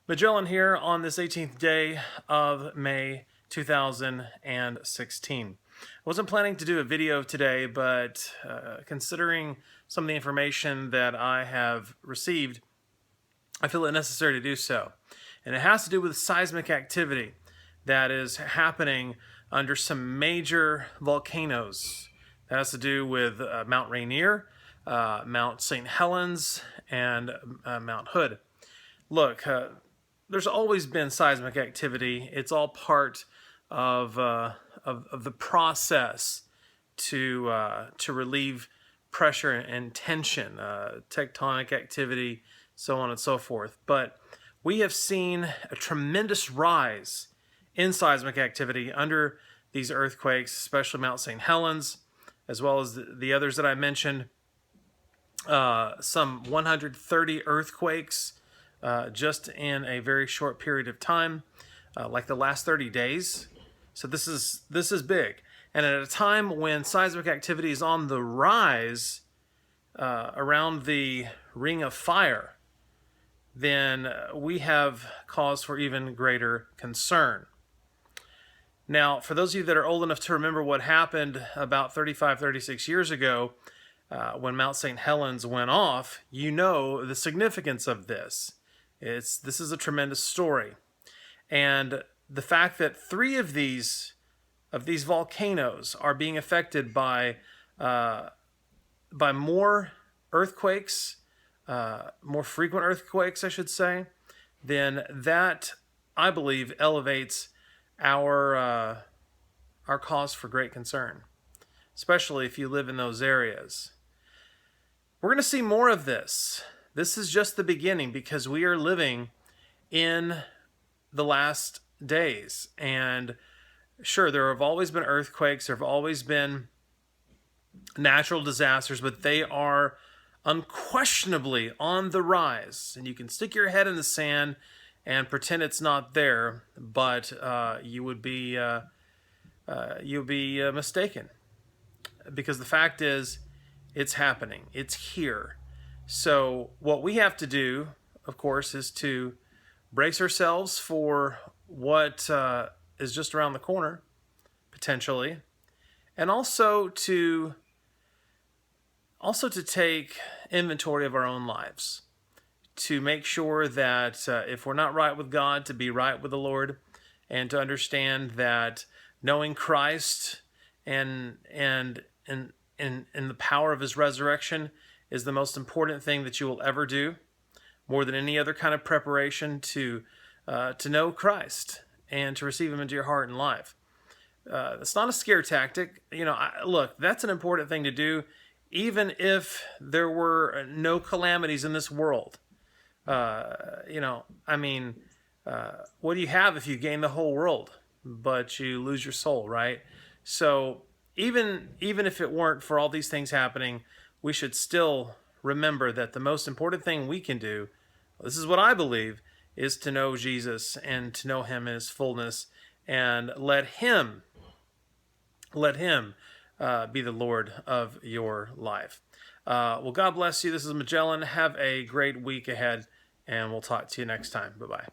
Magellan here on this 18th day of May 2016. I wasn't planning to do a video today, but considering some of the information that I have received, I feel it necessary to do so. And it has to do with seismic activity that is happening under some major volcanoes. That has to do with Mount Rainier, Mount St. Helens, and Mount Hood. Look, there's always been seismic activity. It's all part of the process to relieve pressure and tension, tectonic activity, so on and so forth. But we have seen a tremendous rise in seismic activity under these earthquakes, especially Mount St. Helens, as well as the others that I mentioned. Some 130 earthquakes just in a very short period of time, like the last 30 days. So this is big. And at a time when seismic activity is on the rise around the Ring of Fire, then we have cause for even greater concern. Now, for those of you that are old enough to remember what happened about 36 years ago, when Mount St. Helens went off, you know the significance of this. This is a tremendous story. And the fact that 3 of these volcanoes are being affected by more earthquakes, more frequent earthquakes, I should say, then that, I believe, elevates our cause for great concern, especially if you live in those areas. We're going to see more of this. This is just the beginning, because we are living in the last days. And sure, there have always been earthquakes, there have always been natural disasters, but they are unquestionably on the rise. And you can stick your head in the sand and pretend it's not there, but you'll be mistaken, because the fact is, it's happening. It's here. So what we have to do, of course, is to brace ourselves for what is just around the corner, potentially, and also to take inventory of our own lives, to make sure that if we're not right with God, to be right with the Lord, and to understand that knowing Christ and the power of His resurrection is the most important thing that you will ever do, more than any other kind of preparation to know Christ and to receive Him into your heart and life. It's not a scare tactic. Look, that's an important thing to do, even if there were no calamities in this world. What do you have if you gain the whole world, but you lose your soul, right? So even if it weren't for all these things happening, we should still remember that the most important thing we can do, this is what I believe, is to know Jesus and to know Him in His fullness, and let Him be the Lord of your life. Well, God bless you. This is Magellan. Have a great week ahead, and we'll talk to you next time. Bye-bye.